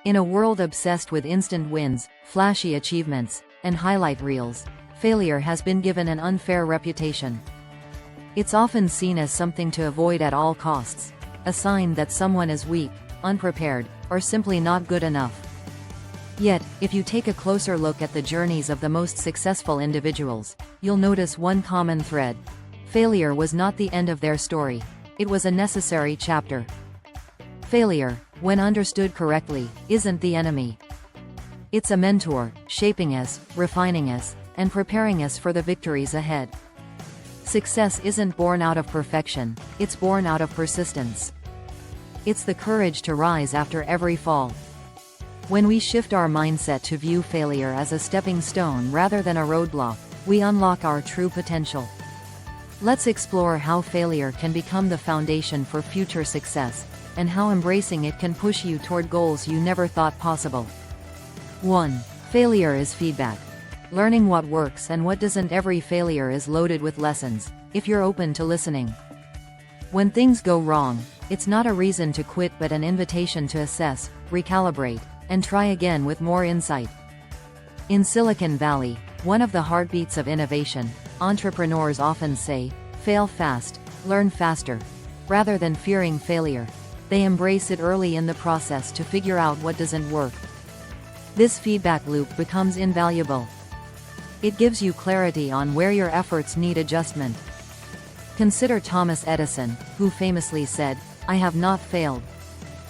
In a world obsessed with instant wins, flashy achievements, and highlight reels, failure has been given an unfair reputation. It's often seen as something to avoid at all costs, a sign that someone is weak, unprepared, or simply not good enough. Yet, if you take a closer look at the journeys of the most successful individuals, you'll notice one common thread. Failure was not the end of their story. It was a necessary chapter. Failure, when understood correctly, isn't the enemy. It's a mentor, shaping us, refining us, and preparing us for the victories ahead. Success isn't born out of perfection, it's born out of persistence. It's the courage to rise after every fall. When we shift our mindset to view failure as a stepping stone rather than a roadblock, we unlock our true potential. Let's explore how failure can become the foundation for future success, and how embracing it can push you toward goals you never thought possible. 1. Failure is feedback. Learning what works and what doesn't. Every failure is loaded with lessons, if you're open to listening. When things go wrong, it's not a reason to quit but an invitation to assess, recalibrate, and try again with more insight. In Silicon Valley, one of the heartbeats of innovation, entrepreneurs often say, fail fast, learn faster. Rather than fearing failure, they embrace it early in the process to figure out what doesn't work. This feedback loop becomes invaluable. It gives you clarity on where your efforts need adjustment. Consider Thomas Edison, who famously said, "I have not failed.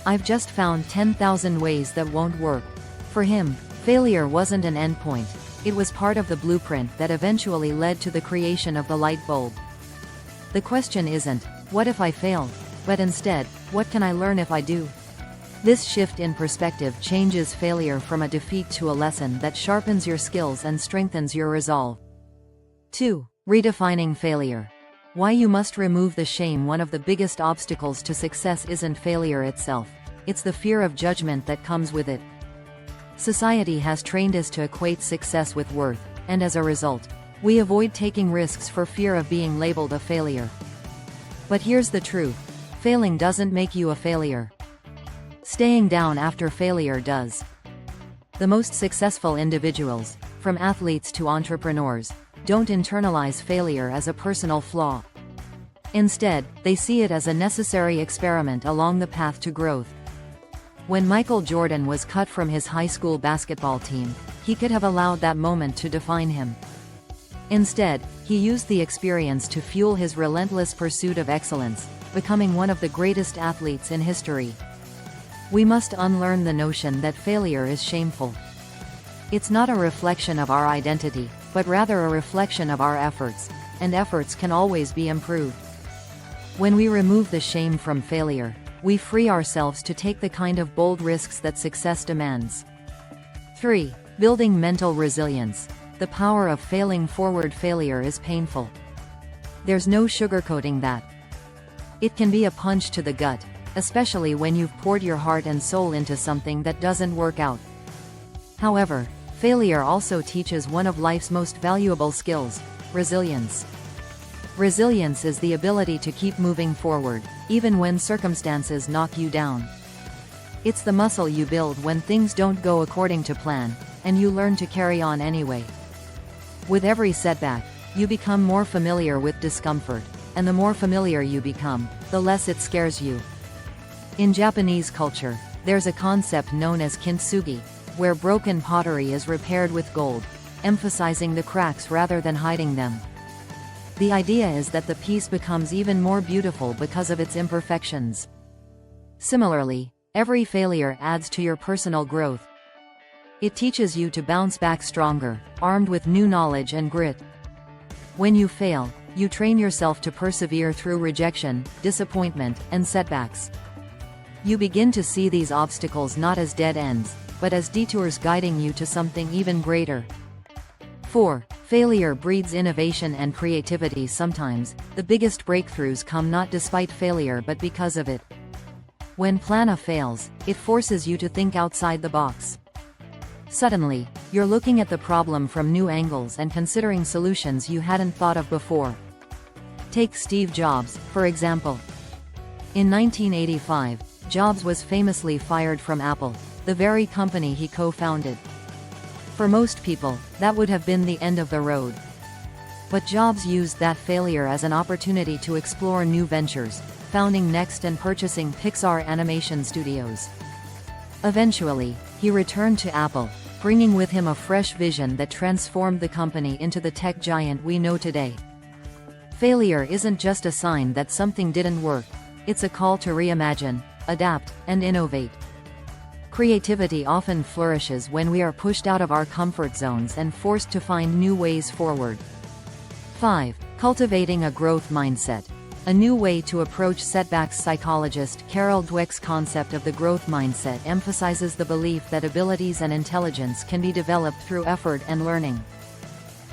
I've just found 10,000 ways that won't work." For him, failure wasn't an endpoint. It was part of the blueprint that eventually led to the creation of the light bulb. The question isn't, what if I fail? But instead, what can I learn if I do? This shift in perspective changes failure from a defeat to a lesson that sharpens your skills and strengthens your resolve. 2. Redefining failure. Why you must remove the shame. One of the biggest obstacles to success isn't failure itself. It's the fear of judgment that comes with it. Society has trained us to equate success with worth, and as a result, we avoid taking risks for fear of being labeled a failure. But here's the truth. Failing doesn't make you a failure. Staying down after failure does. The most successful individuals, from athletes to entrepreneurs, don't internalize failure as a personal flaw. Instead, they see it as a necessary experiment along the path to growth. When Michael Jordan was cut from his high school basketball team, he could have allowed that moment to define him. Instead, he used the experience to fuel his relentless pursuit of excellence, becoming one of the greatest athletes in history. We must unlearn the notion that failure is shameful. It's not a reflection of our identity, but rather a reflection of our efforts, and efforts can always be improved. When we remove the shame from failure, we free ourselves to take the kind of bold risks that success demands. 3. Building mental resilience. The power of failing forward. Failure is painful. There's no sugarcoating that. It can be a punch to the gut, especially when you've poured your heart and soul into something that doesn't work out. However, failure also teaches one of life's most valuable skills: resilience. Resilience is the ability to keep moving forward, even when circumstances knock you down. It's the muscle you build when things don't go according to plan, and you learn to carry on anyway. With every setback, you become more familiar with discomfort, and the more familiar you become, the less it scares you. In Japanese culture, there's a concept known as kintsugi, where broken pottery is repaired with gold, emphasizing the cracks rather than hiding them. The idea is that the piece becomes even more beautiful because of its imperfections. Similarly, every failure adds to your personal growth. It teaches you to bounce back stronger, armed with new knowledge and grit. When you fail, you train yourself to persevere through rejection, disappointment, and setbacks. You begin to see these obstacles not as dead ends, but as detours guiding you to something even greater. 4. Failure breeds innovation and creativity. Sometimes, the biggest breakthroughs come not despite failure but because of it. When plan A fails, it forces you to think outside the box. Suddenly, you're looking at the problem from new angles and considering solutions you hadn't thought of before. Take Steve Jobs, for example. In 1985, Jobs was famously fired from Apple, the very company he co-founded. For most people, that would have been the end of the road. But Jobs used that failure as an opportunity to explore new ventures, founding Next and purchasing Pixar Animation Studios. Eventually, he returned to Apple, bringing with him a fresh vision that transformed the company into the tech giant we know today. Failure isn't just a sign that something didn't work, it's a call to reimagine, adapt, and innovate. Creativity often flourishes when we are pushed out of our comfort zones and forced to find new ways forward. 5. Cultivating a growth mindset. A new way to approach setbacks. Psychologist Carol Dweck's concept of the growth mindset emphasizes the belief that abilities and intelligence can be developed through effort and learning.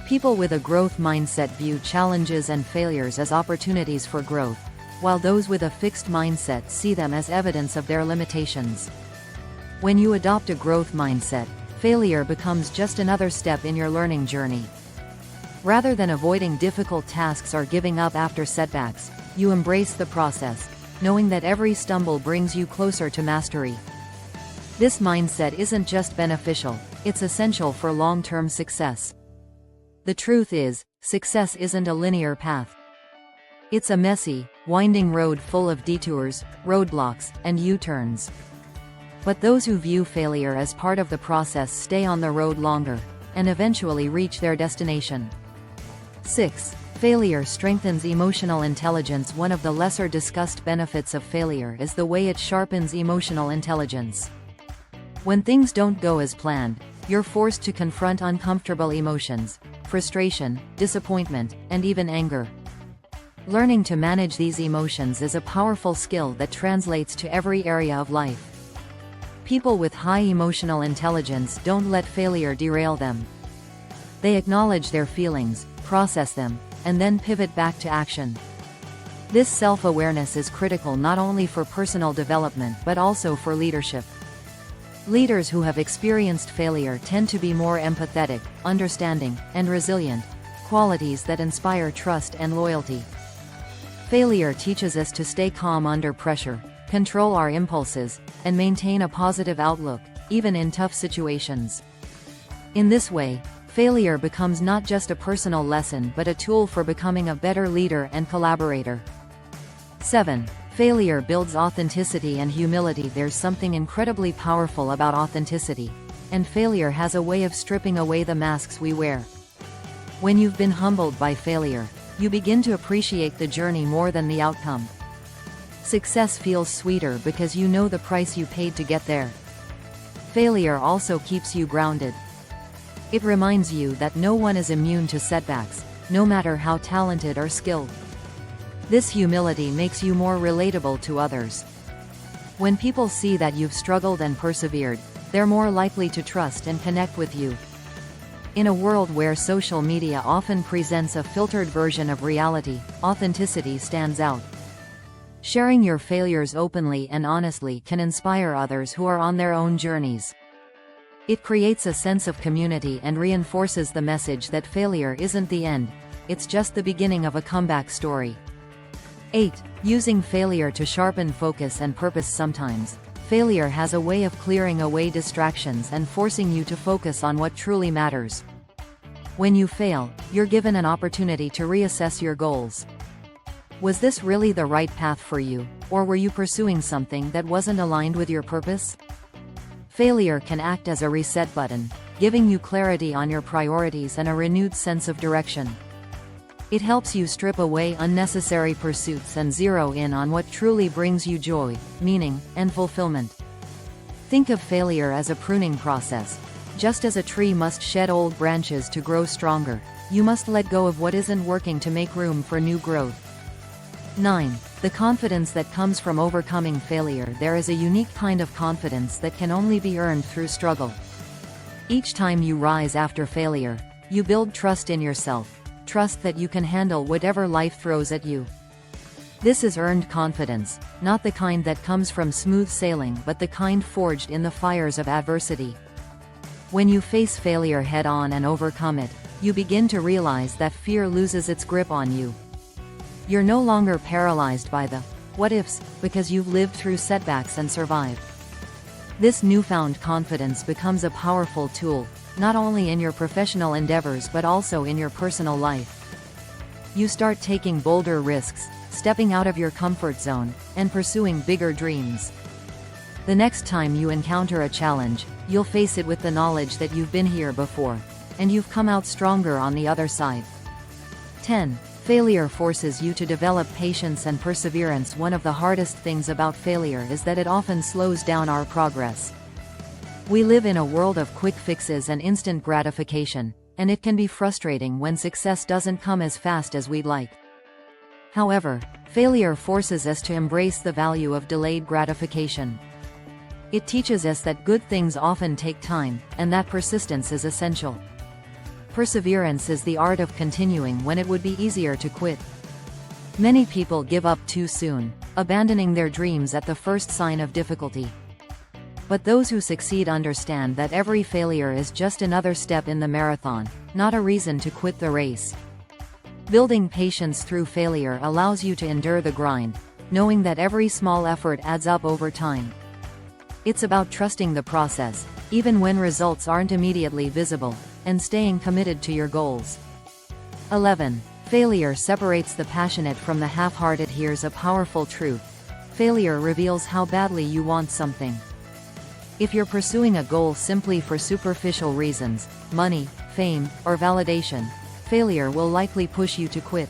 People with a growth mindset view challenges and failures as opportunities for growth, while those with a fixed mindset see them as evidence of their limitations. When you adopt a growth mindset, failure becomes just another step in your learning journey. Rather than avoiding difficult tasks or giving up after setbacks, you embrace the process, knowing that every stumble brings you closer to mastery. This mindset isn't just beneficial, it's essential for long-term success. The truth is, success isn't a linear path. It's a messy, winding road full of detours, roadblocks, and U-turns. But those who view failure as part of the process stay on the road longer, and eventually reach their destination. 6. Failure strengthens emotional intelligence. One of the lesser discussed benefits of failure is the way it sharpens emotional intelligence. When things don't go as planned, you're forced to confront uncomfortable emotions, frustration, disappointment, and even anger. Learning to manage these emotions is a powerful skill that translates to every area of life. People with high emotional intelligence don't let failure derail them. They acknowledge their feelings, process them, and then pivot back to action. This self-awareness is critical not only for personal development but also for leadership. Leaders who have experienced failure tend to be more empathetic, understanding, and resilient, qualities that inspire trust and loyalty. Failure teaches us to stay calm under pressure, control our impulses, and maintain a positive outlook, even in tough situations. In this way, failure becomes not just a personal lesson but a tool for becoming a better leader and collaborator. 7. Failure builds authenticity and humility. There's something incredibly powerful about authenticity, and failure has a way of stripping away the masks we wear. When you've been humbled by failure, you begin to appreciate the journey more than the outcome. Success feels sweeter because you know the price you paid to get there. Failure also keeps you grounded. It reminds you that no one is immune to setbacks, no matter how talented or skilled. This humility makes you more relatable to others. When people see that you've struggled and persevered, they're more likely to trust and connect with you. In a world where social media often presents a filtered version of reality, authenticity stands out. Sharing your failures openly and honestly can inspire others who are on their own journeys. It creates a sense of community and reinforces the message that failure isn't the end, it's just the beginning of a comeback story. 8. Using failure to sharpen focus and purpose. Sometimes, failure has a way of clearing away distractions and forcing you to focus on what truly matters. When you fail, you're given an opportunity to reassess your goals. Was this really the right path for you, or were you pursuing something that wasn't aligned with your purpose? Failure can act as a reset button, giving you clarity on your priorities and a renewed sense of direction. It helps you strip away unnecessary pursuits and zero in on what truly brings you joy, meaning, and fulfillment. Think of failure as a pruning process. Just as a tree must shed old branches to grow stronger, you must let go of what isn't working to make room for new growth. 9. The confidence that comes from overcoming failure. There is a unique kind of confidence that can only be earned through struggle. Each time you rise after failure, you build trust in yourself, trust that you can handle whatever life throws at you. This is earned confidence, not the kind that comes from smooth sailing but the kind forged in the fires of adversity. When you face failure head-on and overcome it, you begin to realize that fear loses its grip on you. You're no longer paralyzed by the what-ifs, because you've lived through setbacks and survived. This newfound confidence becomes a powerful tool, not only in your professional endeavors but also in your personal life. You start taking bolder risks, stepping out of your comfort zone, and pursuing bigger dreams. The next time you encounter a challenge, you'll face it with the knowledge that you've been here before, and you've come out stronger on the other side. 10. Failure forces you to develop patience and perseverance. One of the hardest things about failure is that it often slows down our progress. We live in a world of quick fixes and instant gratification, and it can be frustrating when success doesn't come as fast as we'd like. However, failure forces us to embrace the value of delayed gratification. It teaches us that good things often take time, and that persistence is essential. Perseverance is the art of continuing when it would be easier to quit. Many people give up too soon, abandoning their dreams at the first sign of difficulty. But those who succeed understand that every failure is just another step in the marathon, not a reason to quit the race. Building patience through failure allows you to endure the grind, knowing that every small effort adds up over time. It's about trusting the process, even when results aren't immediately visible, and staying committed to your goals. 11. Failure separates the passionate from the half-hearted. Here's a powerful truth. Failure reveals how badly you want something. If you're pursuing a goal simply for superficial reasons, money, fame, or validation, failure will likely push you to quit.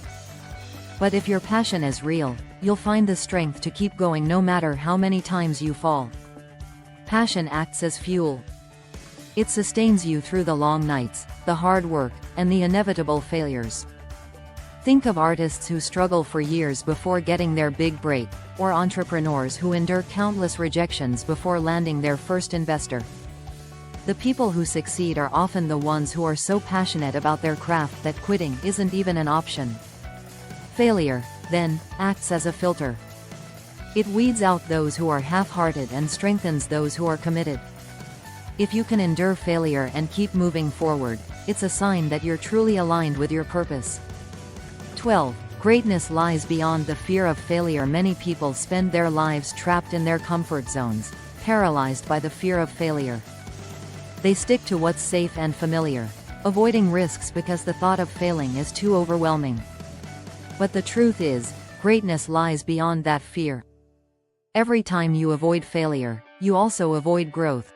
But if your passion is real, you'll find the strength to keep going no matter how many times you fall. Passion acts as fuel. It sustains you through the long nights, the hard work, and the inevitable failures. Think of artists who struggle for years before getting their big break, or entrepreneurs who endure countless rejections before landing their first investor. The people who succeed are often the ones who are so passionate about their craft that quitting isn't even an option. Failure, then, acts as a filter. It weeds out those who are half-hearted and strengthens those who are committed. If you can endure failure and keep moving forward, it's a sign that you're truly aligned with your purpose. 12. Greatness lies beyond the fear of failure. Many people spend their lives trapped in their comfort zones, paralyzed by the fear of failure. They stick to what's safe and familiar, avoiding risks because the thought of failing is too overwhelming. But the truth is, greatness lies beyond that fear. Every time you avoid failure, you also avoid growth.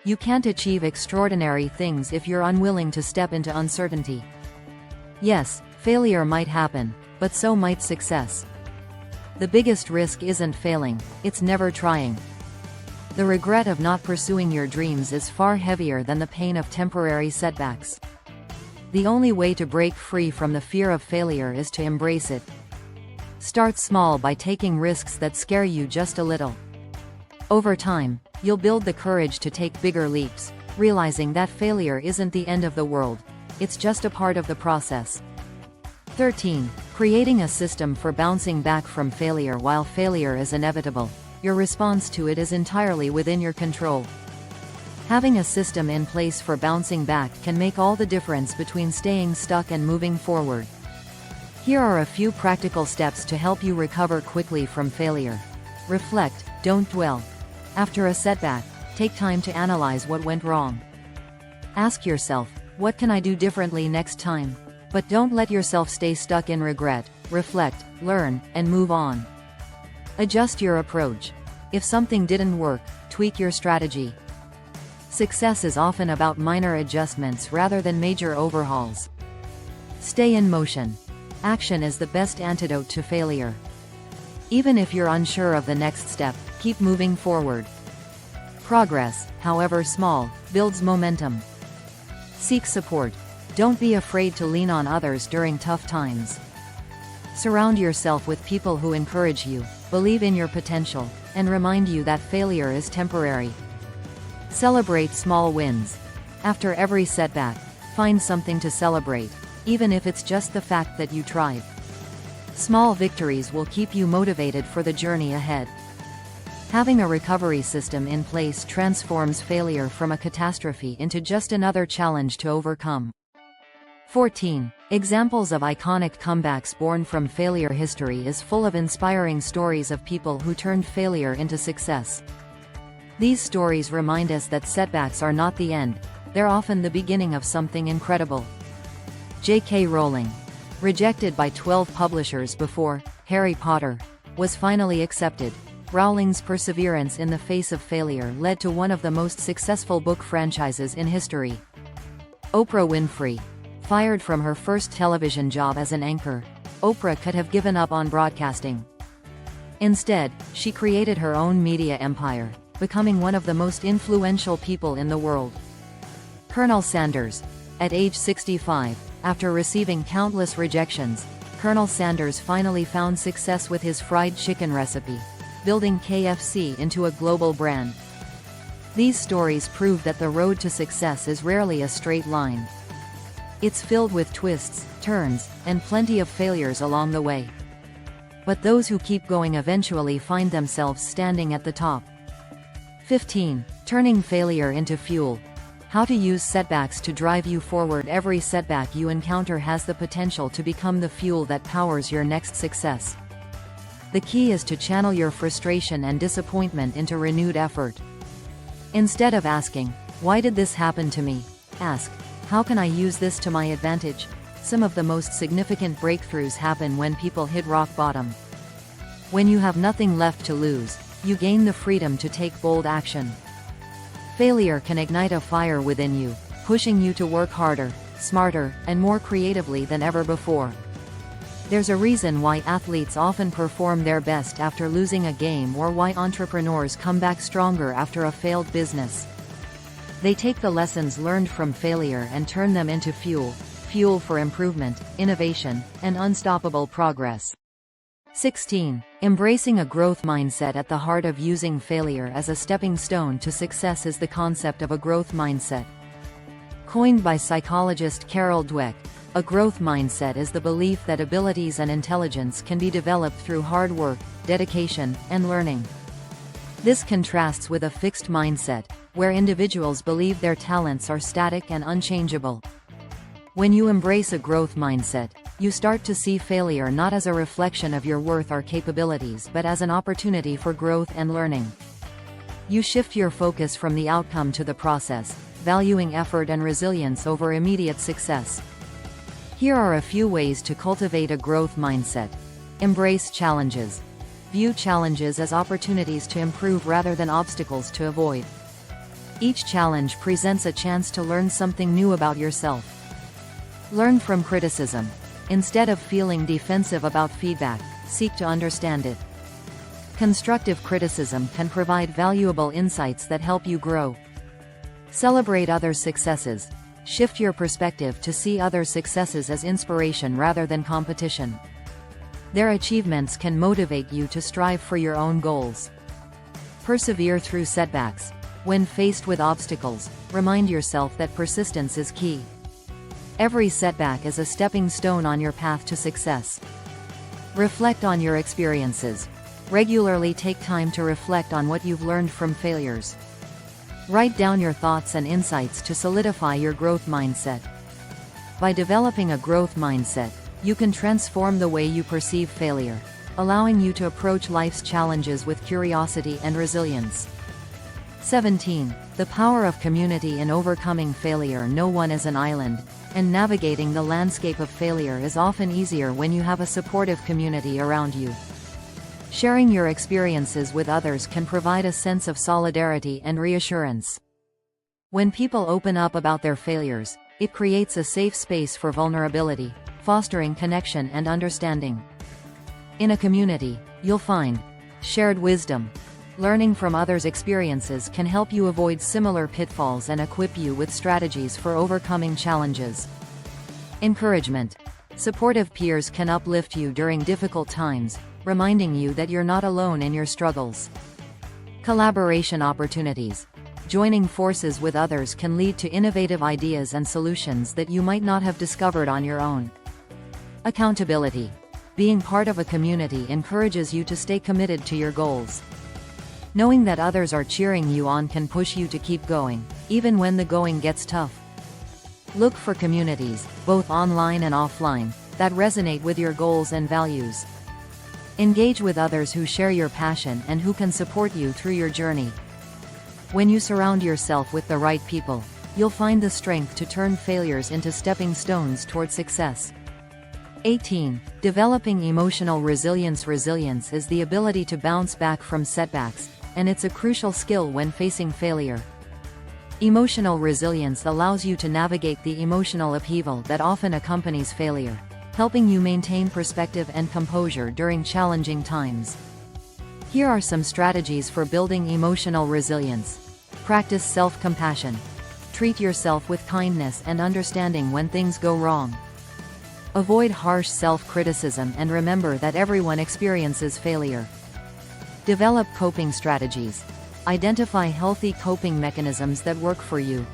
You can't achieve extraordinary things if you're unwilling to step into uncertainty. Yes, failure might happen, but so might success. The biggest risk isn't failing, it's never trying. The regret of not pursuing your dreams is far heavier than the pain of temporary setbacks. The only way to break free from the fear of failure is to embrace it. Start small by taking risks that scare you just a little. Over time, you'll build the courage to take bigger leaps, realizing that failure isn't the end of the world, it's just a part of the process. 13. Creating a system for bouncing back from failure. While failure is inevitable, your response to it is entirely within your control. Having a system in place for bouncing back can make all the difference between staying stuck and moving forward. Here are a few practical steps to help you recover quickly from failure. Reflect, don't dwell. After a setback, take time to analyze what went wrong. Ask yourself, what can I do differently next time? But don't let yourself stay stuck in regret. Reflect, learn, and move on. Adjust your approach. If something didn't work, tweak your strategy. Success is often about minor adjustments rather than major overhauls. Stay in motion. Action is the best antidote to failure. Even if you're unsure of the next step, keep moving forward. Progress, however small, builds momentum. Seek support. Don't be afraid to lean on others during tough times. Surround yourself with people who encourage you, believe in your potential, and remind you that failure is temporary. Celebrate small wins. After every setback, find something to celebrate, even if it's just the fact that you tried. Small victories will keep you motivated for the journey ahead. Having a recovery system in place transforms failure from a catastrophe into just another challenge to overcome. 14. Examples of iconic comebacks born from failure. History is full of inspiring stories of people who turned failure into success. These stories remind us that setbacks are not the end, they're often the beginning of something incredible. J.K. Rowling, rejected by 12 publishers before Harry Potter was finally accepted, Rowling's perseverance in the face of failure led to one of the most successful book franchises in history. Oprah Winfrey, fired from her first television job as an anchor, Oprah could have given up on broadcasting. Instead, she created her own media empire, becoming one of the most influential people in the world. Colonel Sanders, at age 65, after receiving countless rejections, Colonel Sanders finally found success with his fried chicken recipe, building KFC into a global brand. These stories prove that the road to success is rarely a straight line. It's filled with twists, turns, and plenty of failures along the way. But those who keep going eventually find themselves standing at the top. 15. Turning failure into fuel. How to use setbacks to drive you forward. Every setback you encounter has the potential to become the fuel that powers your next success. The key is to channel your frustration and disappointment into renewed effort. Instead of asking, "Why did this happen to me?" ask, "How can I use this to my advantage?" Some of the most significant breakthroughs happen when people hit rock bottom. When you have nothing left to lose, you gain the freedom to take bold action. Failure can ignite a fire within you, pushing you to work harder, smarter, and more creatively than ever before. There's a reason why athletes often perform their best after losing a game, or why entrepreneurs come back stronger after a failed business. They take the lessons learned from failure and turn them into fuel for improvement, innovation, and unstoppable progress. 16. Embracing a growth mindset. At the heart of using failure as a stepping stone to success is the concept of a growth mindset. Coined by psychologist Carol Dweck, a growth mindset is the belief that abilities and intelligence can be developed through hard work, dedication, and learning. This contrasts with a fixed mindset, where individuals believe their talents are static and unchangeable. When you embrace a growth mindset, you start to see failure not as a reflection of your worth or capabilities but as an opportunity for growth and learning. You shift your focus from the outcome to the process, valuing effort and resilience over immediate success. Here are a few ways to cultivate a growth mindset. Embrace challenges. View challenges as opportunities to improve rather than obstacles to avoid. Each challenge presents a chance to learn something new about yourself. Learn from criticism. Instead of feeling defensive about feedback, seek to understand it. Constructive criticism can provide valuable insights that help you grow. Celebrate others' successes. Shift your perspective to see others' successes as inspiration rather than competition. Their achievements can motivate you to strive for your own goals. Persevere through setbacks. When faced with obstacles, remind yourself that persistence is key. Every setback is a stepping stone on your path to success. Reflect on your experiences. Regularly take time to reflect on what you've learned from failures. Write down your thoughts and insights to solidify your growth mindset. By developing a growth mindset, you can transform the way you perceive failure, allowing you to approach life's challenges with curiosity and resilience. 17. The power of community in overcoming failure. No one is an island, and navigating the landscape of failure is often easier when you have a supportive community around you. Sharing your experiences with others can provide a sense of solidarity and reassurance. When people open up about their failures, it creates a safe space for vulnerability, fostering connection and understanding. In a community, you'll find shared wisdom. Learning from others' experiences can help you avoid similar pitfalls and equip you with strategies for overcoming challenges. Encouragement. Supportive peers can uplift you during difficult times, reminding you that you're not alone in your struggles. Collaboration opportunities. Joining forces with others can lead to innovative ideas and solutions that you might not have discovered on your own. Accountability. Being part of a community encourages you to stay committed to your goals. Knowing that others are cheering you on can push you to keep going, even when the going gets tough. Look for communities, both online and offline, that resonate with your goals and values. Engage with others who share your passion and who can support you through your journey. When you surround yourself with the right people, you'll find the strength to turn failures into stepping stones toward success. 18. Developing emotional resilience. Resilience is the ability to bounce back from setbacks, and it's a crucial skill when facing failure. Emotional resilience allows you to navigate the emotional upheaval that often accompanies failure, helping you maintain perspective and composure during challenging times. Here are some strategies for building emotional resilience. Practice self-compassion. Treat yourself with kindness and understanding when things go wrong. Avoid harsh self-criticism and remember that everyone experiences failure. Develop coping strategies. Identify healthy coping mechanisms that work for you.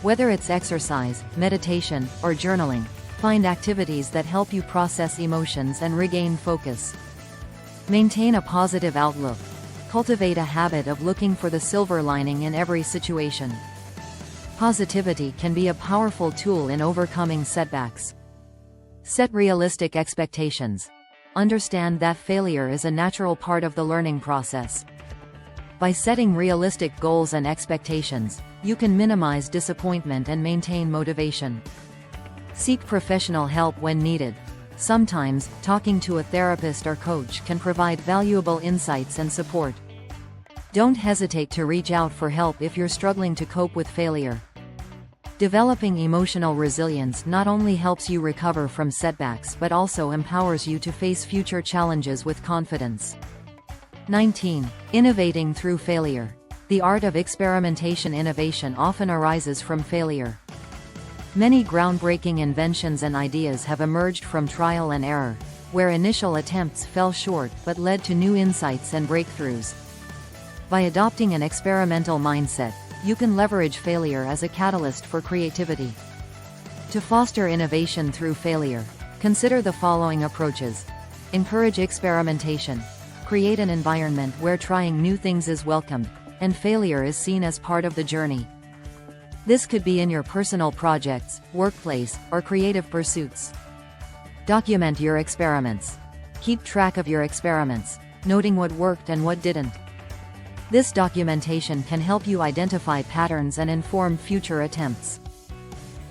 Whether it's exercise, meditation, or journaling, find activities that help you process emotions and regain focus. Maintain a positive outlook. Cultivate a habit of looking for the silver lining in every situation. Positivity can be a powerful tool in overcoming setbacks. Set realistic expectations. Understand that failure is a natural part of the learning process. By setting realistic goals and expectations, you can minimize disappointment and maintain motivation. Seek professional help when needed. Sometimes, talking to a therapist or coach can provide valuable insights and support. Don't hesitate to reach out for help if you're struggling to cope with failure. Developing emotional resilience not only helps you recover from setbacks but also empowers you to face future challenges with confidence. 19. Innovating through failure. The art of experimentation. Innovation often arises from failure. Many groundbreaking inventions and ideas have emerged from trial and error, where initial attempts fell short but led to new insights and breakthroughs. By adopting an experimental mindset, you can leverage failure as a catalyst for creativity. To foster innovation through failure, consider the following approaches. Encourage experimentation. Create an environment where trying new things is welcomed, and failure is seen as part of the journey. This could be in your personal projects, workplace, or creative pursuits. Document your experiments. Keep track of your experiments, noting what worked and what didn't. This documentation can help you identify patterns and inform future attempts.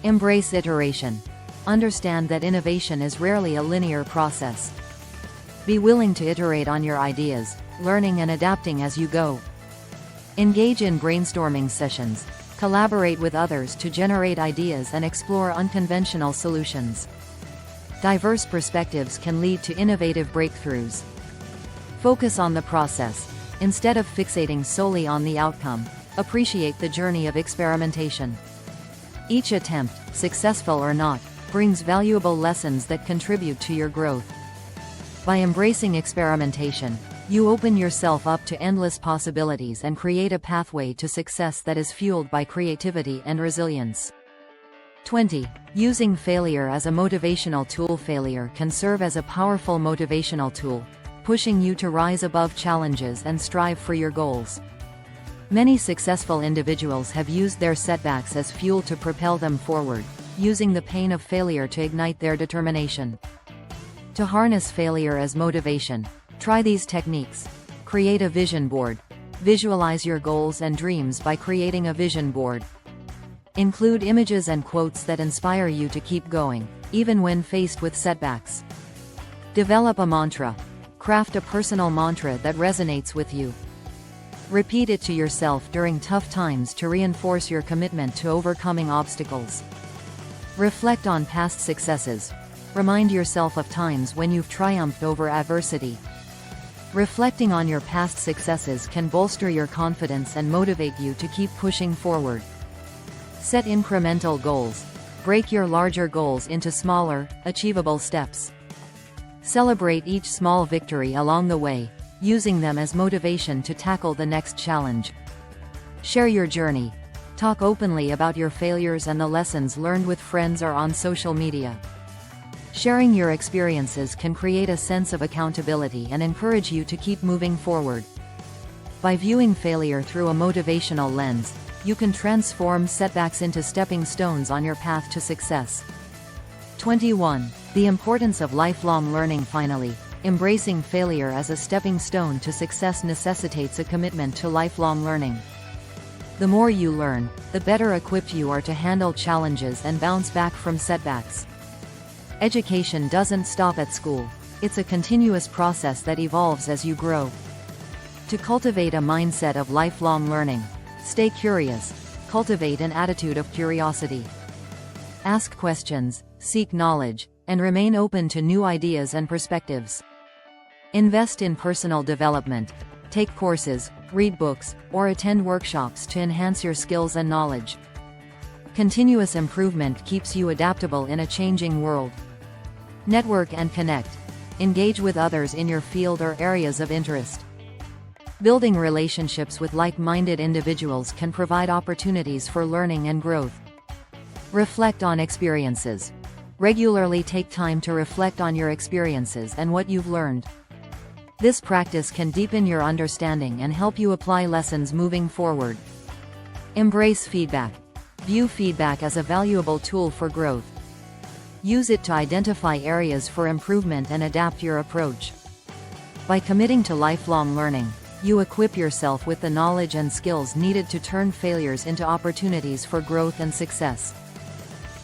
Embrace iteration. Understand that innovation is rarely a linear process. Be willing to iterate on your ideas, learning and adapting as you go. Engage in brainstorming sessions. Collaborate with others to generate ideas and explore unconventional solutions. Diverse perspectives can lead to innovative breakthroughs. Focus on the process. Instead of fixating solely on the outcome, appreciate the journey of experimentation. Each attempt, successful or not, brings valuable lessons that contribute to your growth. By embracing experimentation, you open yourself up to endless possibilities and create a pathway to success that is fueled by creativity and resilience. 20. Using failure as a motivational tool. Failure can serve as a powerful motivational tool, pushing you to rise above challenges and strive for your goals. Many successful individuals have used their setbacks as fuel to propel them forward, using the pain of failure to ignite their determination. To harness failure as motivation, try these techniques. Create a vision board. Visualize your goals and dreams by creating a vision board. Include images and quotes that inspire you to keep going, even when faced with setbacks. Develop a mantra. Craft a personal mantra that resonates with you. Repeat it to yourself during tough times to reinforce your commitment to overcoming obstacles. Reflect on past successes. Remind yourself of times when you've triumphed over adversity. Reflecting on your past successes can bolster your confidence and motivate you to keep pushing forward. Set incremental goals. Break your larger goals into smaller, achievable steps. Celebrate each small victory along the way, using them as motivation to tackle the next challenge. Share your journey. Talk openly about your failures and the lessons learned with friends or on social media. Sharing your experiences can create a sense of accountability and encourage you to keep moving forward. By viewing failure through a motivational lens, you can transform setbacks into stepping stones on your path to success. 21. The importance of lifelong learning. Finally, embracing failure as a stepping stone to success necessitates a commitment to lifelong learning. The more you learn, the better equipped you are to handle challenges and bounce back from setbacks. Education doesn't stop at school. It's a continuous process that evolves as you grow. To cultivate a mindset of lifelong learning, stay curious. Cultivate an attitude of curiosity. Ask questions, seek knowledge, and remain open to new ideas and perspectives. Invest in personal development. Take courses, read books, or attend workshops to enhance your skills and knowledge. Continuous improvement keeps you adaptable in a changing world. Network and connect. Engage with others in your field or areas of interest. Building relationships with like-minded individuals can provide opportunities for learning and growth. Reflect on experiences. Regularly take time to reflect on your experiences and what you've learned. This practice can deepen your understanding and help you apply lessons moving forward. Embrace feedback. View feedback as a valuable tool for growth. Use it to identify areas for improvement and adapt your approach. By committing to lifelong learning, you equip yourself with the knowledge and skills needed to turn failures into opportunities for growth and success.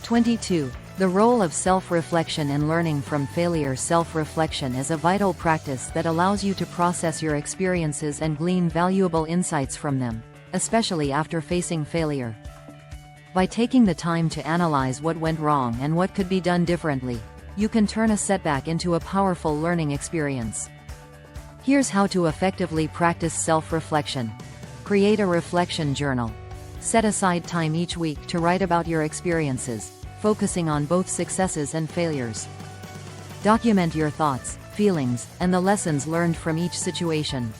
22. The role of self-reflection in learning from failure. Self-reflection is a vital practice that allows you to process your experiences and glean valuable insights from them, especially after facing failure. By taking the time to analyze what went wrong and what could be done differently, you can turn a setback into a powerful learning experience. Here's how to effectively practice self-reflection. Create a reflection journal. Set aside time each week to write about your experiences, focusing on both successes and failures. Document your thoughts, feelings, and the lessons learned from each situation.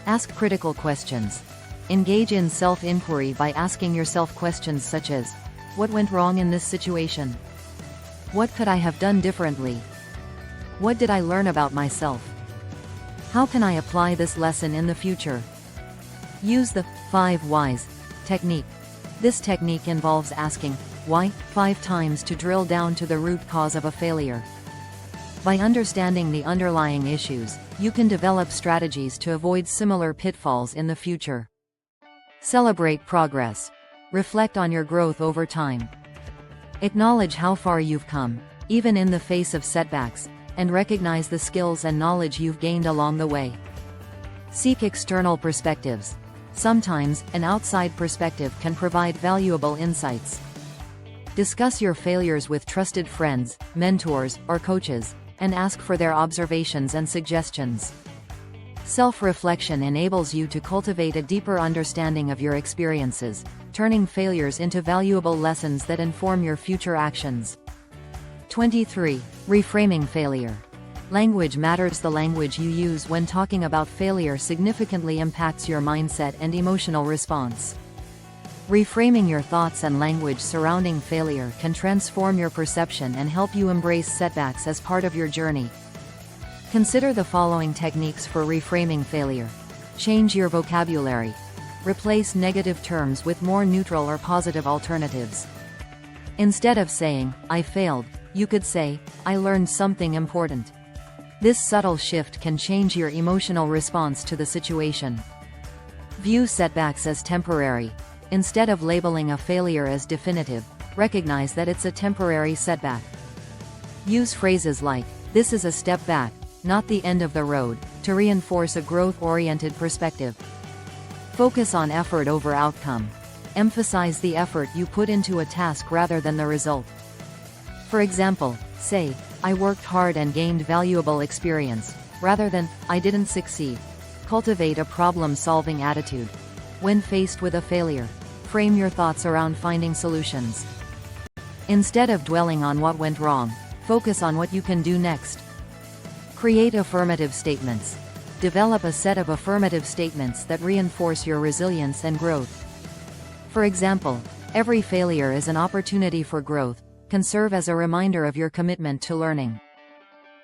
Ask critical questions. Engage in self-inquiry by asking yourself questions such as, what went wrong in this situation? What could I have done differently? What did I learn about myself? How can I apply this lesson in the future? Use the 5 whys technique. This technique involves asking why 5 times to drill down to the root cause of a failure. By understanding the underlying issues, you can develop strategies to avoid similar pitfalls in the future. Celebrate progress. Reflect on your growth over time. Acknowledge how far you've come, even in the face of setbacks, and recognize the skills and knowledge you've gained along the way. Seek external perspectives. Sometimes, an outside perspective can provide valuable insights. Discuss your failures with trusted friends, mentors, or coaches, and ask for their observations and suggestions. Self-reflection enables you to cultivate a deeper understanding of your experiences, turning failures into valuable lessons that inform your future actions. 23. Reframing failure. Language matters. The language you use when talking about failure significantly impacts your mindset and emotional response. Reframing your thoughts and language surrounding failure can transform your perception and help you embrace setbacks as part of your journey. Consider the following techniques for reframing failure. Change your vocabulary. Replace negative terms with more neutral or positive alternatives. Instead of saying, I failed, you could say, I learned something important. This subtle shift can change your emotional response to the situation. View setbacks as temporary. Instead of labeling a failure as definitive, recognize that it's a temporary setback. Use phrases like, this is a step back, not the end of the road, to reinforce a growth-oriented perspective. Focus on effort over outcome. Emphasize the effort you put into a task rather than the result. For example, say, I worked hard and gained valuable experience, rather than, I didn't succeed. Cultivate a problem-solving attitude. When faced with a failure, frame your thoughts around finding solutions. Instead of dwelling on what went wrong, focus on what you can do next. Create affirmative statements. Develop a set of affirmative statements that reinforce your resilience and growth. For example, every failure is an opportunity for growth, can serve as a reminder of your commitment to learning.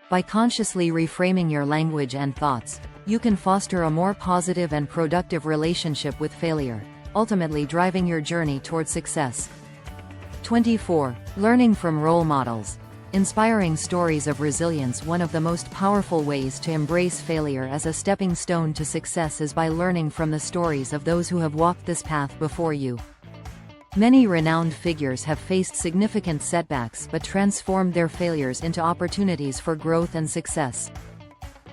By consciously reframing your language and thoughts, you can foster a more positive and productive relationship with failure, ultimately driving your journey toward success. 24. Learning from role models. Inspiring stories of resilience. One of the most powerful ways to embrace failure as a stepping stone to success is by learning from the stories of those who have walked this path before you. Many renowned figures have faced significant setbacks but transformed their failures into opportunities for growth and success.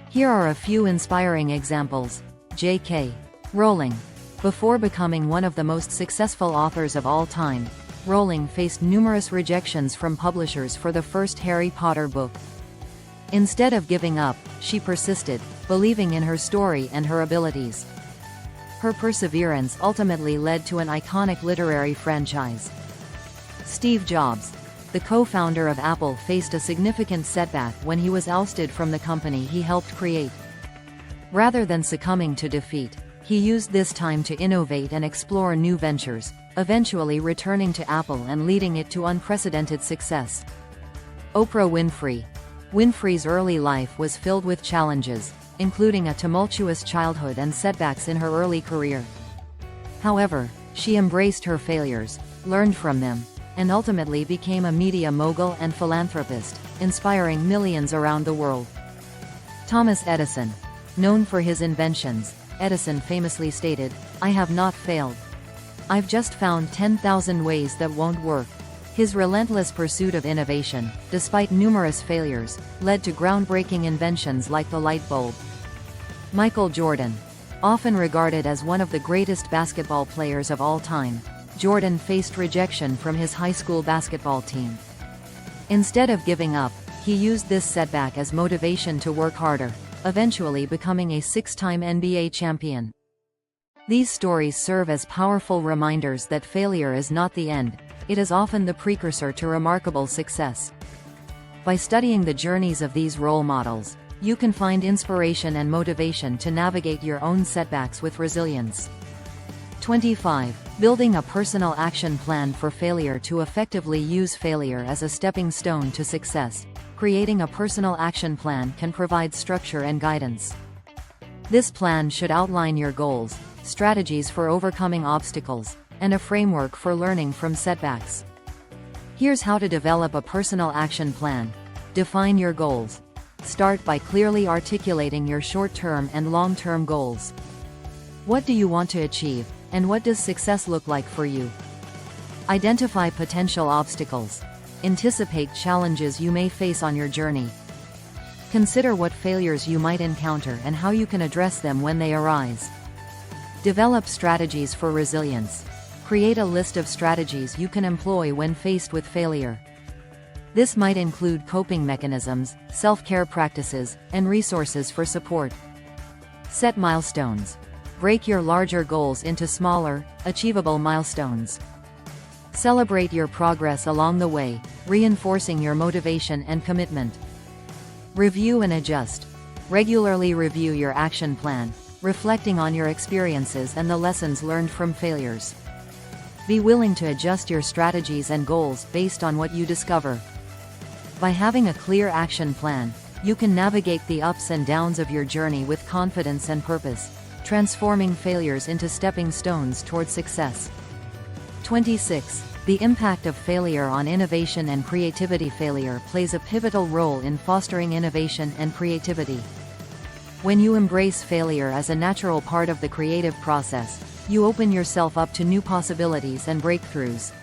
Here are a few inspiring examples. J.K. Rowling. Before becoming one of the most successful authors of all time, Rowling faced numerous rejections from publishers for the first Harry Potter book. Instead of giving up, she persisted, believing in her story and her abilities. Her perseverance ultimately led to an iconic literary franchise. Steve Jobs. The co-founder of Apple faced a significant setback when he was ousted from the company he helped create. Rather than succumbing to defeat, he used this time to innovate and explore new ventures, eventually returning to Apple and leading it to unprecedented success. Oprah Winfrey. Winfrey's early life was filled with challenges, including a tumultuous childhood and setbacks in her early career. However, she embraced her failures, learned from them, and ultimately became a media mogul and philanthropist, inspiring millions around the world. Thomas Edison. Known for his inventions, Edison famously stated, "I have not failed. I've just found 10,000 ways that won't work." His relentless pursuit of innovation, despite numerous failures, led to groundbreaking inventions like the light bulb. Michael Jordan. Often regarded as one of the greatest basketball players of all time, Jordan faced rejection from his high school basketball team. Instead of giving up, he used this setback as motivation to work harder, eventually becoming a six-time NBA champion. These stories serve as powerful reminders that failure is not the end, it is often the precursor to remarkable success. By studying the journeys of these role models, you can find inspiration and motivation to navigate your own setbacks with resilience. 25. Building a personal action plan for failure. To effectively use failure as a stepping stone to success, creating a personal action plan can provide structure and guidance. This plan should outline your goals, strategies for overcoming obstacles, and a framework for learning from setbacks. Here's how to develop a personal action plan. Define your goals. Start by clearly articulating your short-term and long-term goals. What do you want to achieve, and what does success look like for you? Identify potential obstacles. Anticipate challenges you may face on your journey. Consider what failures you might encounter and how you can address them when they arise. Develop strategies for resilience. Create a list of strategies you can employ when faced with failure. This might include coping mechanisms, self-care practices, and resources for support. Set milestones. Break your larger goals into smaller, achievable milestones. Celebrate your progress along the way, reinforcing your motivation and commitment. Review and adjust. Regularly review your action plan, reflecting on your experiences and the lessons learned from failures. Be willing to adjust your strategies and goals based on what you discover. By having a clear action plan, you can navigate the ups and downs of your journey with confidence and purpose, transforming failures into stepping stones toward success. 26. The impact of failure on innovation and creativity. Failure plays a pivotal role in fostering innovation and creativity. When you embrace failure as a natural part of the creative process, you open yourself up to new possibilities and breakthroughs.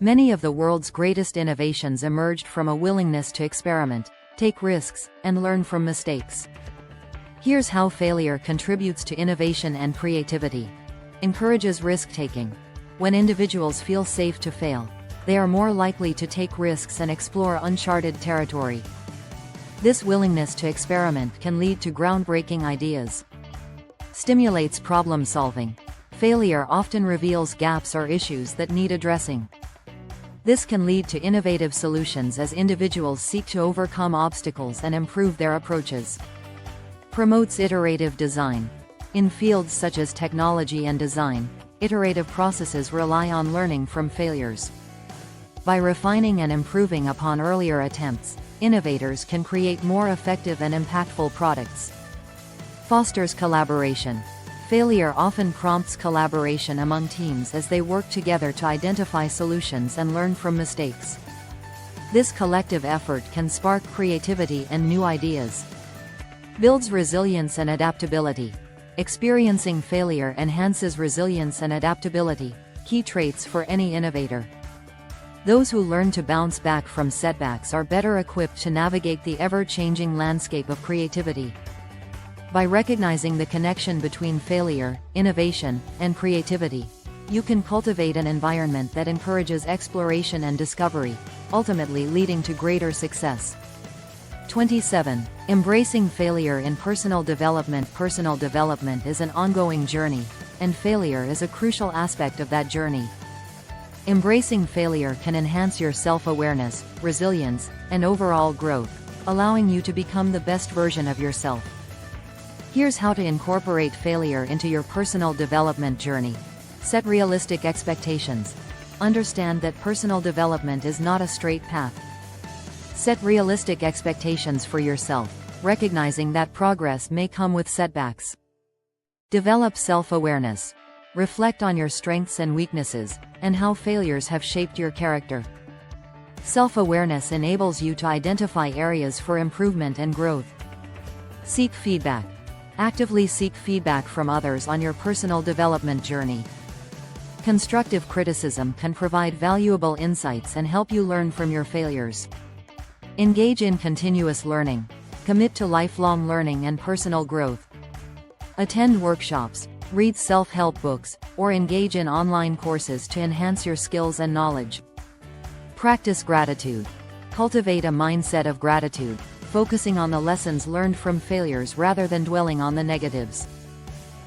Many of the world's greatest innovations emerged from a willingness to experiment, take risks, and learn from mistakes. Here's how failure contributes to innovation and creativity. Encourages risk-taking. When individuals feel safe to fail, they are more likely to take risks and explore uncharted territory. This willingness to experiment can lead to groundbreaking ideas. Stimulates problem-solving. Failure often reveals gaps or issues that need addressing. This can lead to innovative solutions as individuals seek to overcome obstacles and improve their approaches. Promotes iterative design. In fields such as technology and design, iterative processes rely on learning from failures. By refining and improving upon earlier attempts, innovators can create more effective and impactful products. Fosters collaboration. Failure often prompts collaboration among teams as they work together to identify solutions and learn from mistakes. This collective effort can spark creativity and new ideas. Builds resilience and adaptability. Experiencing failure enhances resilience and adaptability, key traits for any innovator. Those who learn to bounce back from setbacks are better equipped to navigate the ever-changing landscape of creativity. By recognizing the connection between failure, innovation, and creativity, you can cultivate an environment that encourages exploration and discovery, ultimately leading to greater success. 27. Embracing failure in personal development. Personal development is an ongoing journey, and failure is a crucial aspect of that journey. Embracing failure can enhance your self-awareness, resilience, and overall growth, allowing you to become the best version of yourself. Here's how to incorporate failure into your personal development journey. Set realistic expectations. Understand that personal development is not a straight path. Set realistic expectations for yourself, recognizing that progress may come with setbacks. Develop self-awareness. Reflect on your strengths and weaknesses, and how failures have shaped your character. Self-awareness enables you to identify areas for improvement and growth. Seek feedback. Actively seek feedback from others on your personal development journey. Constructive criticism can provide valuable insights and help you learn from your failures. Engage in continuous learning. Commit to lifelong learning and personal growth. Attend workshops, read self-help books, or engage in online courses to enhance your skills and knowledge. Practice gratitude. Cultivate a mindset of gratitude, focusing on the lessons learned from failures rather than dwelling on the negatives.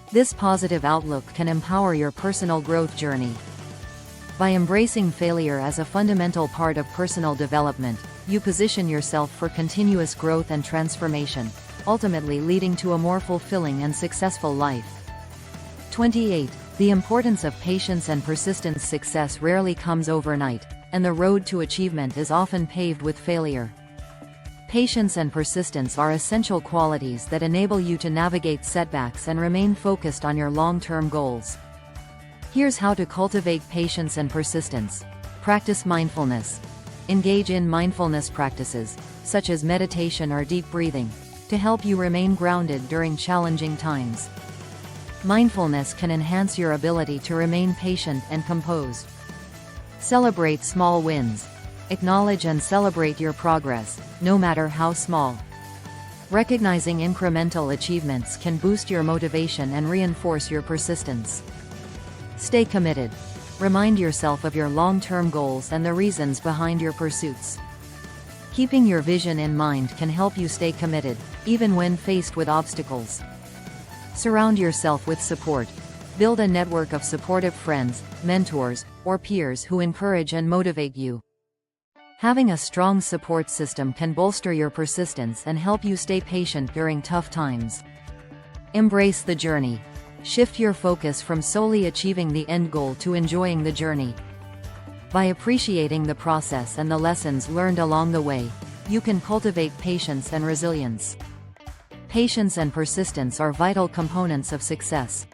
This positive outlook can empower your personal growth journey. By embracing failure as a fundamental part of personal development, you position yourself for continuous growth and transformation, ultimately leading to a more fulfilling and successful life. 28. The importance of patience and persistence. Success rarely comes overnight, and the road to achievement is often paved with failure. Patience and persistence are essential qualities that enable you to navigate setbacks and remain focused on your long-term goals. Here's how to cultivate patience and persistence. Practice mindfulness. Engage in mindfulness practices, such as meditation or deep breathing, to help you remain grounded during challenging times. Mindfulness can enhance your ability to remain patient and composed. Celebrate small wins. Acknowledge and celebrate your progress, no matter how small. Recognizing incremental achievements can boost your motivation and reinforce your persistence. Stay committed. Remind yourself of your long-term goals and the reasons behind your pursuits. Keeping your vision in mind can help you stay committed, even when faced with obstacles. Surround yourself with support. Build a network of supportive friends, mentors, or peers who encourage and motivate you. Having a strong support system can bolster your persistence and help you stay patient during tough times. Embrace the journey. Shift your focus from solely achieving the end goal to enjoying the journey. By appreciating the process and the lessons learned along the way, you can cultivate patience and resilience. Patience and persistence are vital components of success.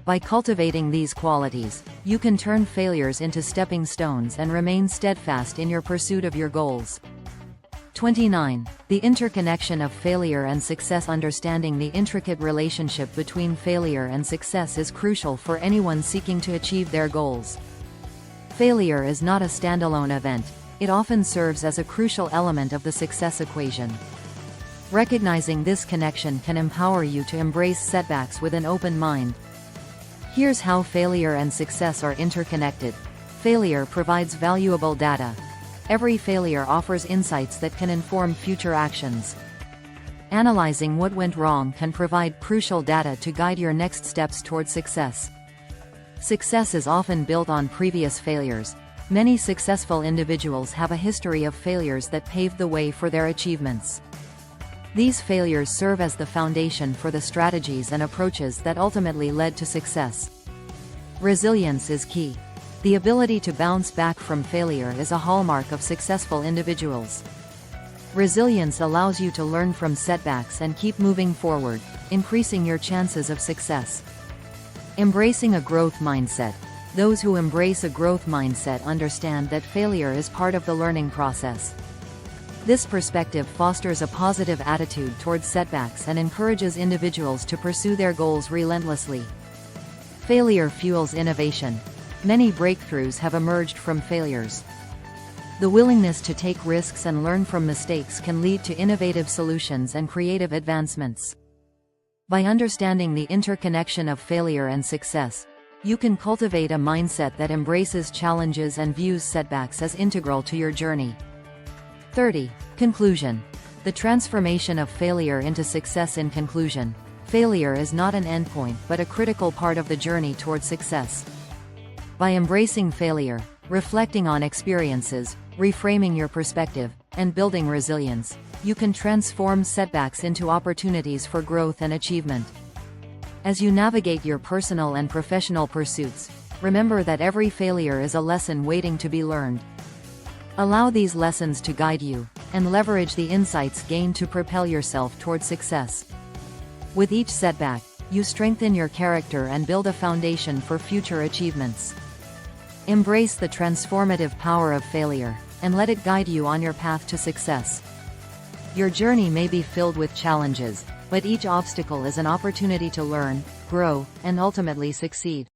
By cultivating these qualities, you can turn failures into stepping stones and remain steadfast in your pursuit of your goals. 29. The interconnection of failure and success. Understanding the intricate relationship between failure and success is crucial for anyone seeking to achieve their goals. Failure is not a standalone event, it often serves as a crucial element of the success equation. Recognizing this connection can empower you to embrace setbacks with an open mind. Here's how failure and success are interconnected. Failure provides valuable data. Every failure offers insights that can inform future actions. Analyzing what went wrong can provide crucial data to guide your next steps toward success. Success is often built on previous failures. Many successful individuals have a history of failures that paved the way for their achievements. These failures serve as the foundation for the strategies and approaches that ultimately led to success. Resilience is key. The ability to bounce back from failure is a hallmark of successful individuals. Resilience allows you to learn from setbacks and keep moving forward, increasing your chances of success. Embracing a growth mindset. Those who embrace a growth mindset understand that failure is part of the learning process. This perspective fosters a positive attitude towards setbacks and encourages individuals to pursue their goals relentlessly. Failure fuels innovation. Many breakthroughs have emerged from failures. The willingness to take risks and learn from mistakes can lead to innovative solutions and creative advancements. By understanding the interconnection of failure and success, you can cultivate a mindset that embraces challenges and views setbacks as integral to your journey. 30. Conclusion. The transformation of failure into success. In conclusion, failure is not an endpoint but a critical part of the journey toward success. By embracing failure, reflecting on experiences, reframing your perspective, and building resilience, you can transform setbacks into opportunities for growth and achievement. As you navigate your personal and professional pursuits, remember that every failure is a lesson waiting to be learned. Allow these lessons to guide you, and leverage the insights gained to propel yourself toward success. With each setback, you strengthen your character and build a foundation for future achievements. Embrace the transformative power of failure, and let it guide you on your path to success. Your journey may be filled with challenges, but each obstacle is an opportunity to learn, grow, and ultimately succeed.